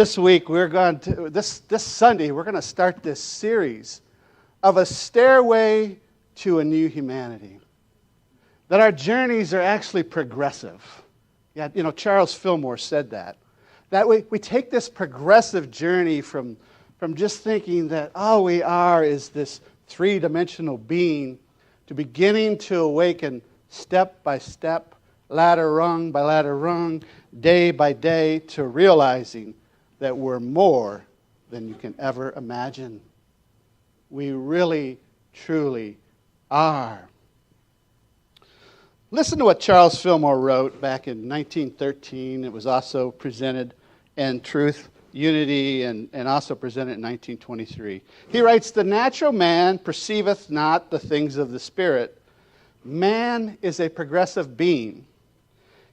This week, this Sunday, we're going to start this series of a stairway to a new humanity. That our journeys are actually progressive. Yeah, Charles Fillmore said that. That we take this progressive journey from just thinking that all we are is this three-dimensional being to beginning to awaken step by step, ladder rung by ladder rung, day by day, to realizing that we're more than you can ever imagine. We really, truly are. Listen to what Charles Fillmore wrote back in 1913. It was also presented in Truth, Unity, and also presented in 1923. He writes, "The natural man perceiveth not the things of the Spirit. Man is a progressive being.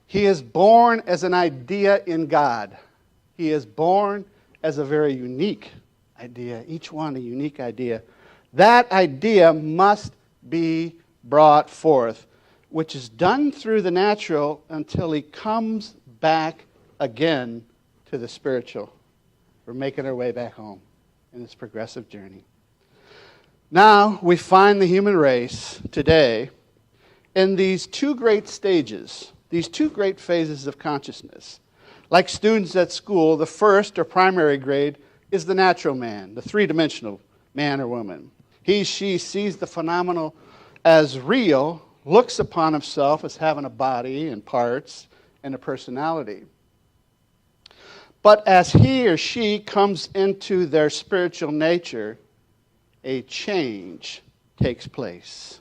He is born as an idea in God. He is born as a very unique idea, each one a unique idea. That idea must be brought forth, which is done through the natural until he comes back again to the spiritual." We're making our way back home in this progressive journey. Now we find the human race today in these two great stages, these two great phases of consciousness. Like students at school, the first or primary grade is the natural man, the three-dimensional man or woman. He, she sees the phenomenal as real, looks upon himself as having a body and parts and a personality. But as he or she comes into their spiritual nature, a change takes place.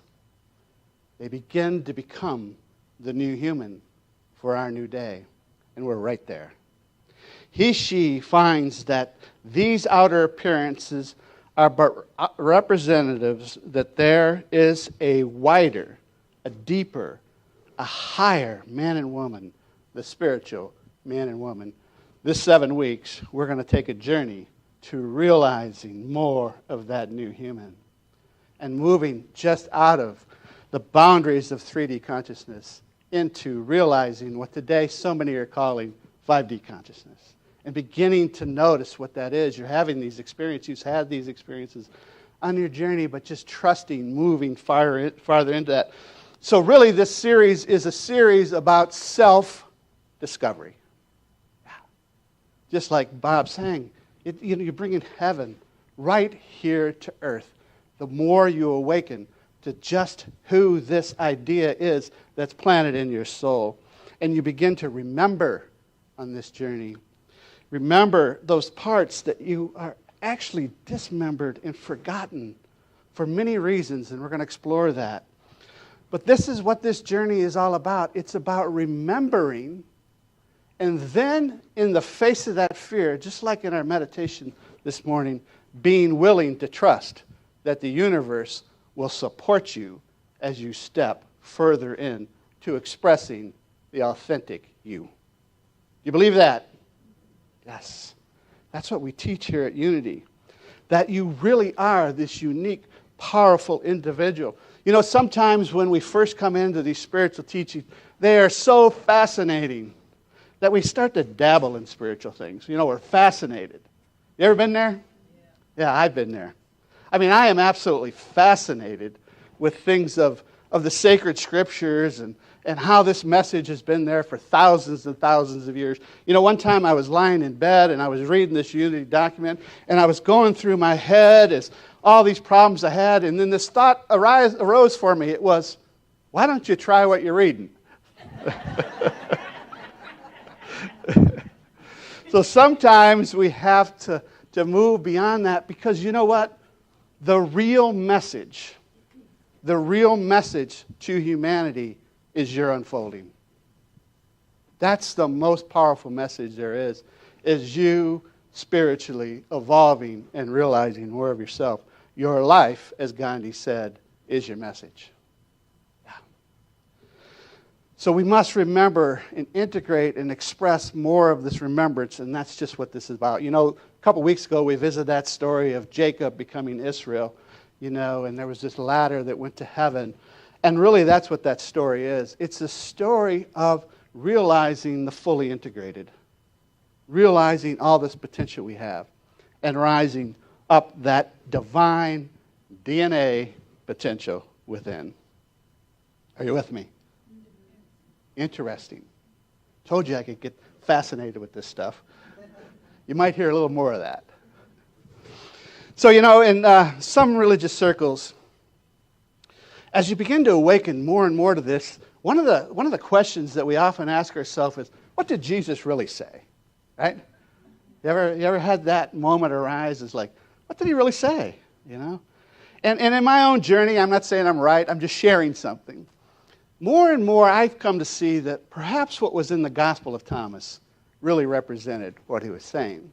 They begin to become the new human for our new day. And we're right there. He, she finds that these outer appearances are but representatives that there is a wider, a deeper, a higher man and woman, the spiritual man and woman. This 7 weeks, we're going to take a journey to realizing more of that new human and moving just out of the boundaries of 3D consciousness into realizing what today so many are calling 5D consciousness and beginning to notice what that is. You're having these experiences, you've had these experiences on your journey, but just trusting, moving farther into that. So really this series is a series about self-discovery. Yeah. Just like Bob saying, you're bringing heaven right here to earth. The more you awaken to just who this idea is that's planted in your soul. And you begin to remember on this journey. Remember those parts that you are actually dismembered and forgotten for many reasons, and we're going to explore that. But this is what this journey is all about. It's about remembering, and then in the face of that fear, just like in our meditation this morning, being willing to trust that the universe will support you as you step further in to expressing the authentic you. You believe that? Yes. That's what we teach here at Unity. That you really are this unique, powerful individual. Sometimes when we first come into these spiritual teachings, they are so fascinating that we start to dabble in spiritual things. We're fascinated. You ever been there? Yeah, I've been there. I am absolutely fascinated with things of the sacred scriptures and how this message has been there for thousands and thousands of years. One time I was lying in bed and I was reading this Unity document and I was going through my head as all these problems I had, and then this thought arose for me. It was, why don't you try what you're reading? So sometimes we have to move beyond that because you know what? The real message to humanity is your unfolding. That's the most powerful message there is you spiritually evolving and realizing more of yourself. Your life, as Gandhi said, is your message. Yeah. So we must remember and integrate and express more of this remembrance, and that's just what this is about. A couple weeks ago we visited that story of Jacob becoming Israel, and there was this ladder that went to heaven. And really that's what that story is. It's a story of realizing the fully integrated. realizing all this potential we have and rising up that divine DNA potential within. Are you with me? Interesting. Told you I could get fascinated with this stuff. You might hear a little more of that. So, in some religious circles, as you begin to awaken more and more to this, one of the questions that we often ask ourselves is, what did Jesus really say? Right? You ever had that moment arise? It's like, what did he really say? And in my own journey, I'm not saying I'm right, I'm just sharing something. More and more, I've come to see that perhaps what was in the Gospel of Thomas really represented what he was saying.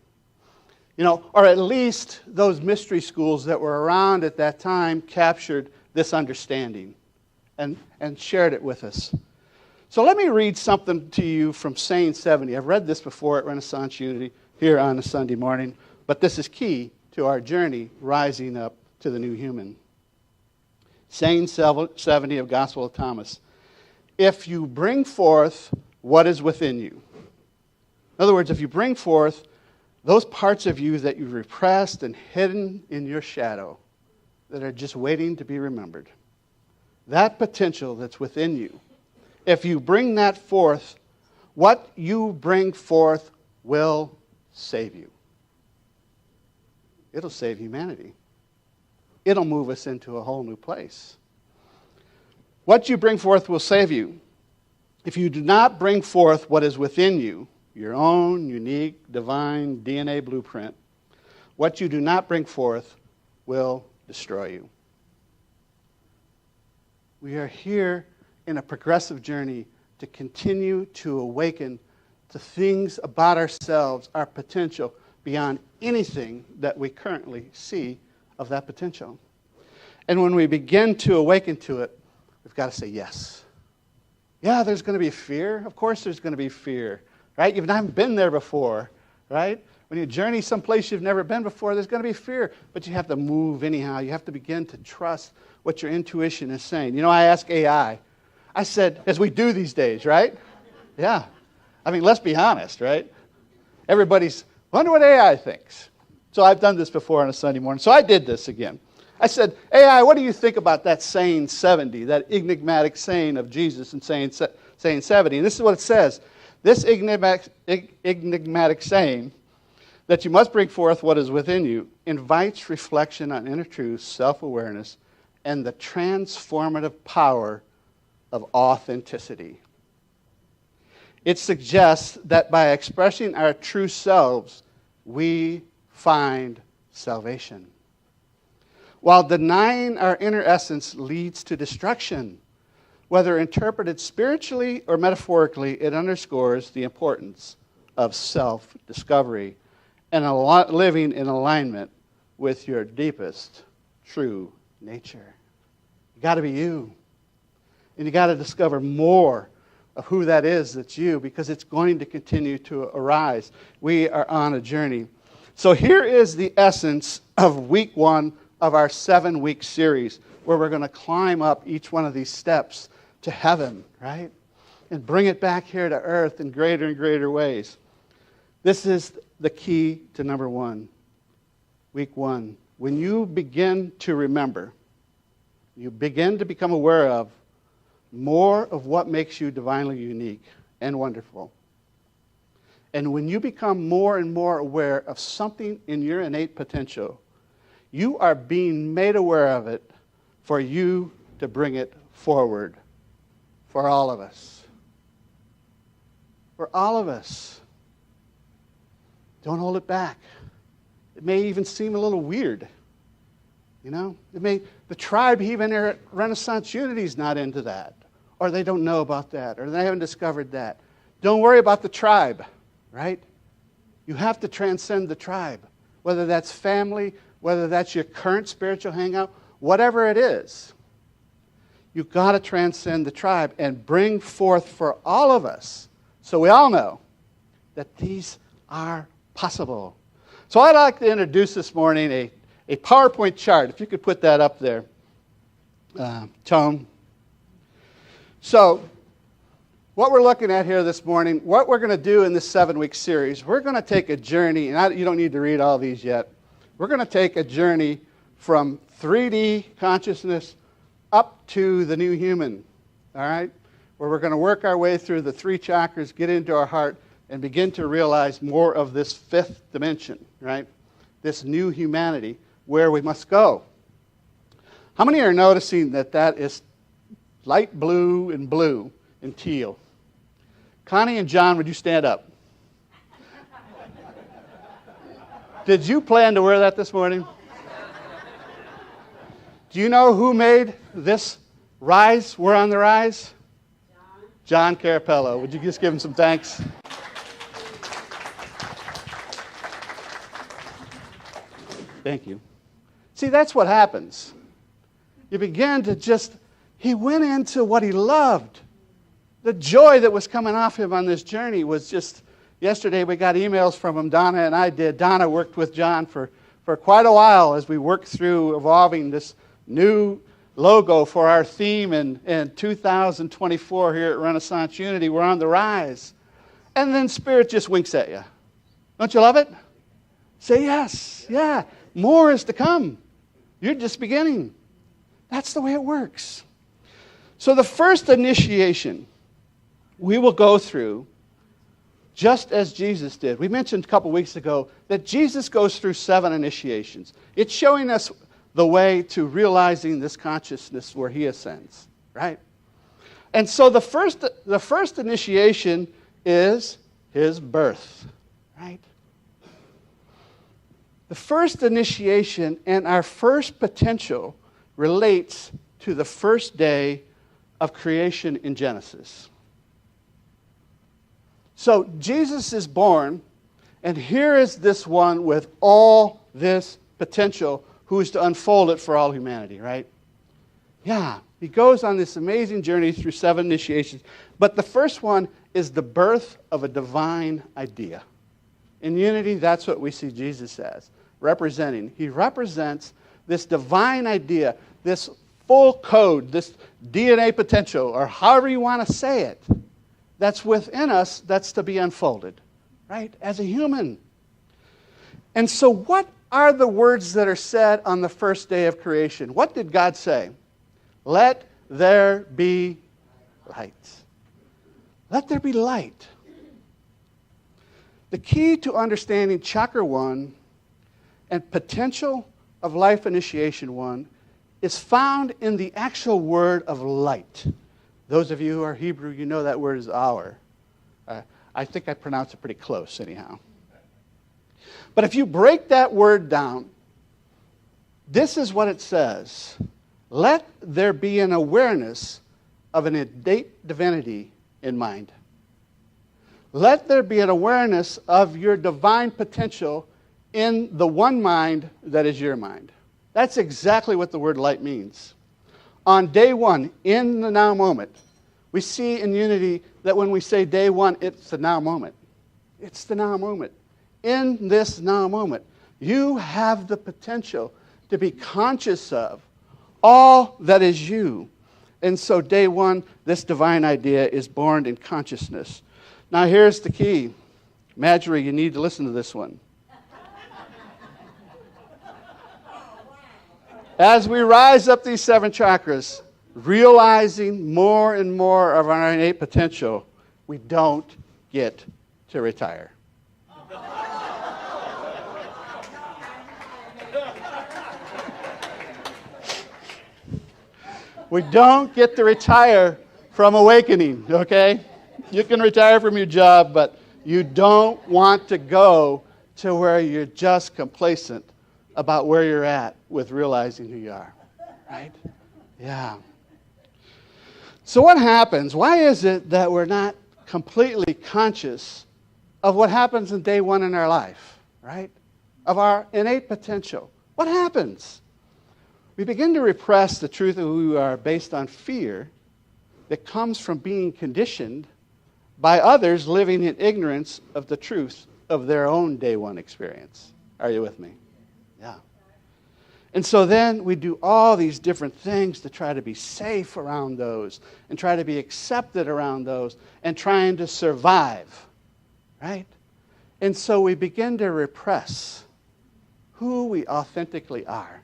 Or at least those mystery schools that were around at that time captured this understanding and shared it with us. So let me read something to you from Saying 70. I've read this before at Renaissance Unity here on a Sunday morning, but this is key to our journey rising up to the new human. Saying 70 of Gospel of Thomas. If you bring forth what is within you. In other words, if you bring forth those parts of you that you've repressed and hidden in your shadow that are just waiting to be remembered, that potential that's within you, if you bring that forth, what you bring forth will save you. It'll save humanity. It'll move us into a whole new place. What you bring forth will save you. If you do not bring forth what is within you, your own unique, divine DNA blueprint, what you do not bring forth will destroy you. We are here in a progressive journey to continue to awaken to things about ourselves, our potential, beyond anything that we currently see of that potential. And when we begin to awaken to it, we've got to say yes. Yeah, there's going to be fear. Of course there's going to be fear, right? You've not been there before, right? When you journey someplace you've never been before, there's going to be fear. But you have to move anyhow. You have to begin to trust what your intuition is saying. I ask AI. I said, as we do these days, right? Yeah. I mean, let's be honest, right? Everybody's, wonder what AI thinks. So I've done this before on a Sunday morning. So I did this again. I said, AI, what do you think about that saying 70, that enigmatic saying of Jesus and saying 70? And this is what it says. This enigmatic saying, that you must bring forth what is within you, invites reflection on inner truth, self-awareness, and the transformative power of authenticity. It suggests that by expressing our true selves, we find salvation. While denying our inner essence leads to destruction. Whether interpreted spiritually or metaphorically, it underscores the importance of self-discovery and living in alignment with your deepest, true nature. You got to be you. And you got to discover more of who that is that's you, because it's going to continue to arise. We are on a journey. So here is the essence of week 1 of our 7-week series, where we're going to climb up each one of these steps to heaven, right? And bring it back here to earth in greater and greater ways. This is the key to number 1. Week 1. When you begin to remember, you begin to become aware of more of what makes you divinely unique and wonderful. And when you become more and more aware of something in your innate potential, you are being made aware of it for you to bring it forward for all of us. For all of us. Don't hold it back. It may even seem a little weird. The tribe even here at Renaissance Unity is not into that. Or they don't know about that. Or they haven't discovered that. Don't worry about the tribe, right? You have to transcend the tribe. Whether that's family, whether that's your current spiritual hangout, whatever it is. You've got to transcend the tribe and bring forth for all of us, so we all know that these are possible. So I'd like to introduce this morning a PowerPoint chart. If you could put that up there, Tone. So what we're looking at here this morning, what we're going to do in this 7-week series, we're going to take a journey, and you don't need to read all these yet. We're going to take a journey from 3D consciousness up to the new human, all right? Where we're going to work our way through the 3 chakras, get into our heart, and begin to realize more of this 5th dimension, right? This new humanity, where we must go. How many are noticing that is light blue and teal? Connie and John, would you stand up? Did you plan to wear that this morning? Do you know who made this rise? We're on the rise? John Carapello. Would you just give him some thanks? Thank you. See, that's what happens. You begin to he went into what he loved. The joy that was coming off him on this journey was just, yesterday we got emails from him, Donna and I did. Donna worked with John for quite a while as we worked through evolving this new logo for our theme in 2024 here at Renaissance Unity. We're on the rise. And then Spirit just winks at you. Don't you love it? Say yes. Yeah. More is to come. You're just beginning. That's the way it works. So the first initiation we will go through just as Jesus did. We mentioned a couple weeks ago that Jesus goes through 7 initiations. It's showing us the way to realizing this consciousness where he ascends, right? And so the first initiation is his birth, right? The first initiation and our first potential relates to the first day of creation in Genesis. So Jesus is born, and here is this one with all this potential who is to unfold it for all humanity, right? Yeah, he goes on this amazing journey through 7 initiations. But the first one is the birth of a divine idea. In Unity, that's what we see Jesus as, representing. He represents this divine idea, this full code, this DNA potential, or however you want to say it, that's within us, that's to be unfolded, right, as a human. And so what are the words that are said on the first day of creation? What did God say? Let there be light. Let there be light. The key to understanding Chakra 1 and potential of life initiation 1 is found in the actual word of light. Those of you who are Hebrew, you know that word is hour. I think I pronounce it pretty close anyhow. But if you break that word down, this is what it says. Let there be an awareness of an innate divinity in mind. Let there be an awareness of your divine potential in the one mind that is your mind. That's exactly what the word light means. On day 1, in the now moment, we see in Unity that when we say day 1, it's the now moment. It's the now moment. In this now moment, you have the potential to be conscious of all that is you. And so day 1, this divine idea is born in consciousness. Now here's the key. Marjorie, you need to listen to this one. As we rise up these 7 chakras, realizing more and more of our innate potential, we don't get to retire. We don't get to retire from awakening, okay? You can retire from your job, but you don't want to go to where you're just complacent about where you're at with realizing who you are, right? Yeah. So what happens? Why is it that we're not completely conscious of what happens in day 1 in our life, right? Of our innate potential. What happens? We begin to repress the truth of who we are based on fear that comes from being conditioned by others living in ignorance of the truth of their own day 1 experience. Are you with me? Yeah. And so then we do all these different things to try to be safe around those and try to be accepted around those and trying to survive, right? And so we begin to repress who we authentically are.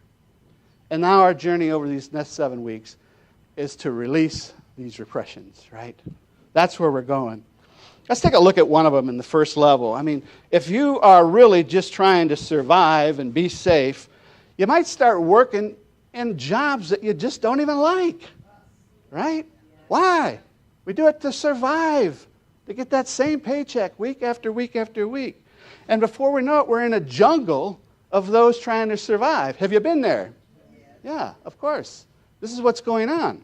And now our journey over these next 7 weeks is to release these repressions, right? That's where we're going. Let's take a look at one of them in the first level. I mean, if you are really just trying to survive and be safe, you might start working in jobs that you just don't even like, right? Why? We do it to survive, to get that same paycheck week after week after week. And before we know it, we're in a jungle of those trying to survive. Have you been there? Yeah, of course. This is what's going on.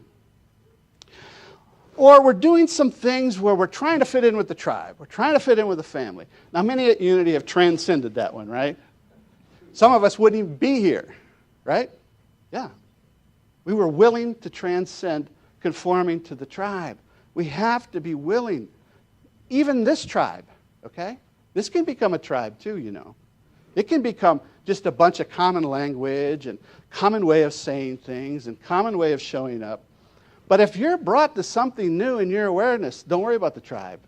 Or we're doing some things where we're trying to fit in with the tribe. We're trying to fit in with the family. Now, many at Unity have transcended that one, right? Some of us wouldn't even be here, right? Yeah. We were willing to transcend conforming to the tribe. We have to be willing. Even this tribe, okay? This can become a tribe too, you know. It can become just a bunch of common language and common way of saying things and common way of showing up. But if you're brought to something new in your awareness, don't worry about the tribe.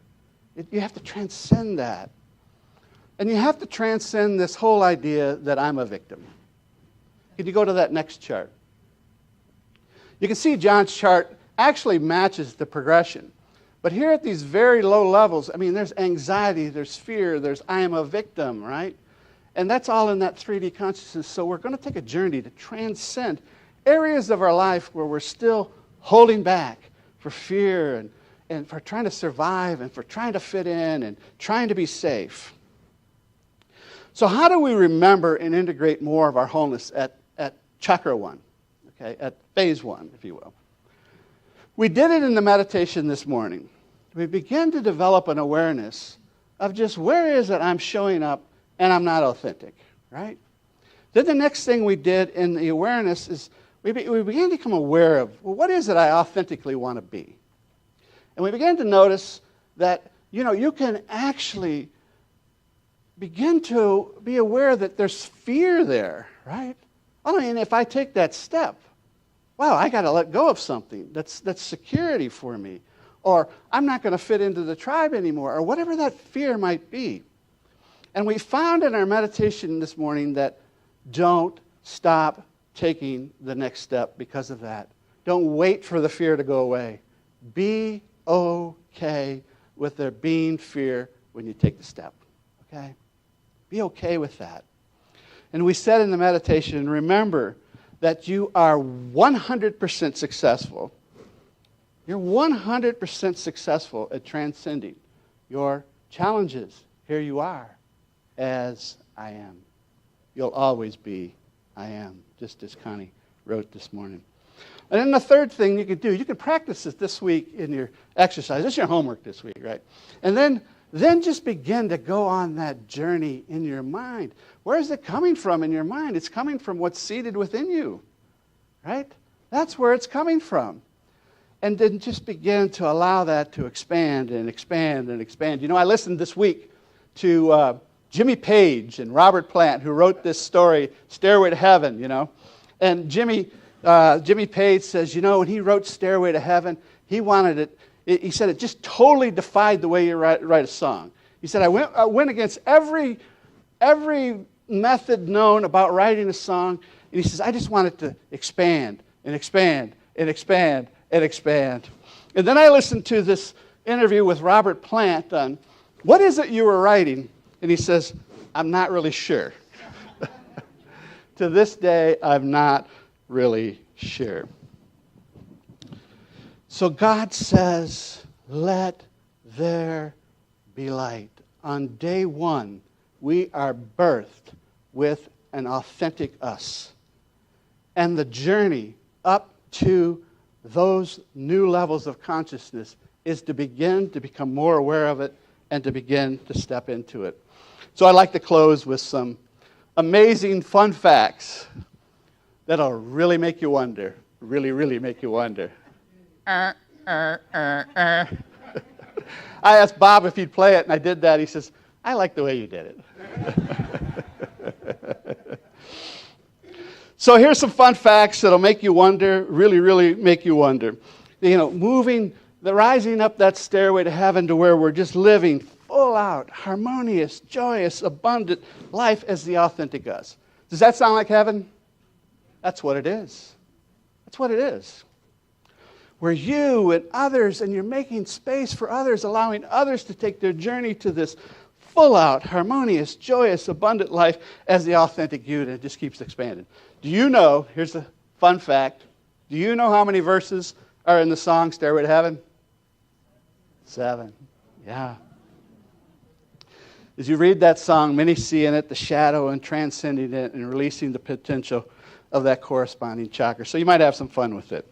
You have to transcend that. And you have to transcend this whole idea that I'm a victim. Can you go to that next chart? You can see John's chart actually matches the progression. But here at these very low levels, I mean, there's anxiety, there's fear, there's I am a victim, right? And that's all in that 3D consciousness. So we're going to take a journey to transcend areas of our life where we're still holding back for fear and for trying to survive and for trying to fit in and trying to be safe. So how do we remember and integrate more of our wholeness at chakra 1, okay, at phase 1, if you will? We did it in the meditation this morning. We began to develop an awareness of just where is it I'm showing up and I'm not authentic, right? Then the next thing we did in the awareness is we began to become aware of, well, what is it I authentically want to be? And we began to notice that, you know, you can actually begin to be aware that there's fear there, right? I mean, if I take that step, wow, I got to let go of something. That's security for me. Or I'm not going to fit into the tribe anymore, or whatever that fear might be. And we found in our meditation this morning that don't stop taking the next step because of that. Don't wait for the fear to go away. Be okay with there being fear when you take the step, okay? Be okay with that. And we said in the meditation, remember that you are 100% successful. You're 100% successful at transcending your challenges. Here you are, as I am. You'll always be, I am, just as Connie wrote this morning. And then the third thing you can do, you can practice it this week in your exercise. This is your homework this week, right? And then just begin to go on that journey in your mind. Where is it coming from in your mind? It's coming from what's seated within you, right? That's where it's coming from. And then just begin to allow that to expand and expand and expand. You know, I listened this week to Jimmy Page and Robert Plant, who wrote this story, Stairway to Heaven, you know. And Jimmy Page says, you know, when he wrote Stairway to Heaven, he wanted it. He said it just totally defied the way you write a song. He said, I went against every method known about writing a song. And he says, I just want it to expand and expand and expand and expand. And then I listened to this interview with Robert Plant on, what is it you were writing? And he says, I'm not really sure. To this day, I'm not really sure. So God says, let there be light. On day 1, we are birthed with an authentic us. And the journey up to those new levels of consciousness is to begin to become more aware of it and to begin to step into it. So I'd like to close with some amazing fun facts that'll really make you wonder, really, really make you wonder. I asked Bob if he'd play it, and I did that. He says, I like the way you did it. So here's some fun facts that'll make you wonder, really, really make you wonder. Rising up that stairway to heaven to where we're just living full out, harmonious, joyous, abundant life as the authentic us. Does that sound like heaven? That's what it is. That's what it is. Where you and others, and you're making space for others, allowing others to take their journey to this full out, harmonious, joyous, abundant life as the authentic you, and it just keeps expanding. Do you know, here's a fun fact, do you know how many verses are in the song Stairway to Heaven? 7. Yeah. As you read that song, many see in it the shadow and transcending it and releasing the potential of that corresponding chakra. So you might have some fun with it.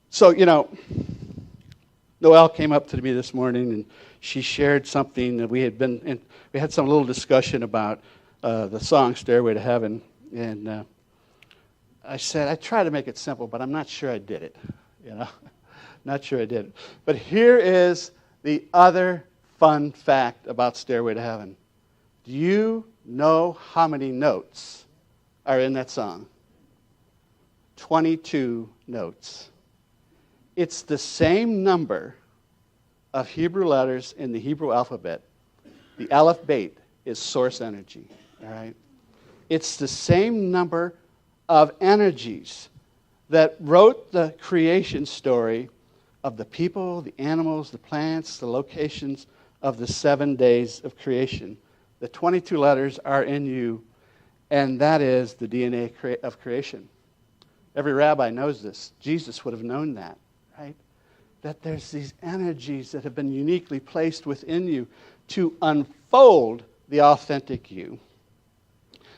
So, Noelle came up to me this morning and she shared something that we had some little discussion about the song Stairway to Heaven. And I said, I try to make it simple, but I'm not sure I did it. Not sure I did it. But here is the other fun fact about Stairway to Heaven. Do you know how many notes are in that song? 22 notes. It's the same number of Hebrew letters in the Hebrew alphabet. The Aleph Beit is source energy. All right? It's the same number of energies that wrote the creation story of the people, the animals, the plants, the locations of the 7 days of creation. The 22 letters are in you, and that is the DNA of creation. Every rabbi knows this. Jesus would have known that, right? That there's these energies that have been uniquely placed within you to unfold the authentic you.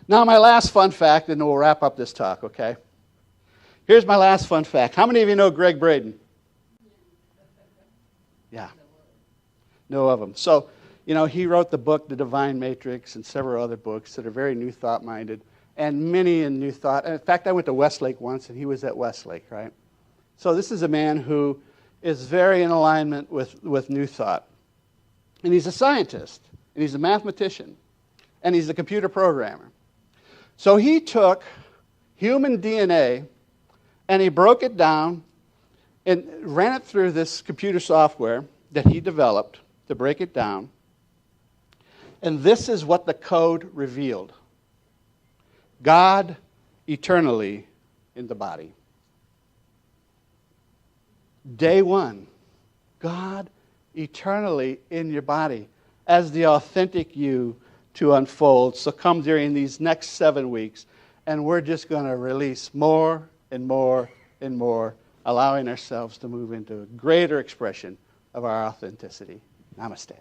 Now, my last fun fact, and then we'll wrap up this talk, okay? Here's my last fun fact. How many of you know Greg Braden? Yeah. Know of him. So, he wrote the book, The Divine Matrix, and several other books that are very New Thought-minded, and many in New Thought. In fact, I went to Westlake once, and he was at Westlake, right? So this is a man who is very in alignment with New Thought. And he's a scientist, and he's a mathematician, and he's a computer programmer. So he took human DNA, and he broke it down and ran it through this computer software that he developed to break it down. And this is what the code revealed. God eternally in the body. Day 1, God eternally in your body as the authentic you to unfold. So come during these next 7 weeks, and we're just going to release more and more and more, allowing ourselves to move into a greater expression of our authenticity. Namaste.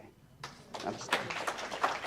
Namaste.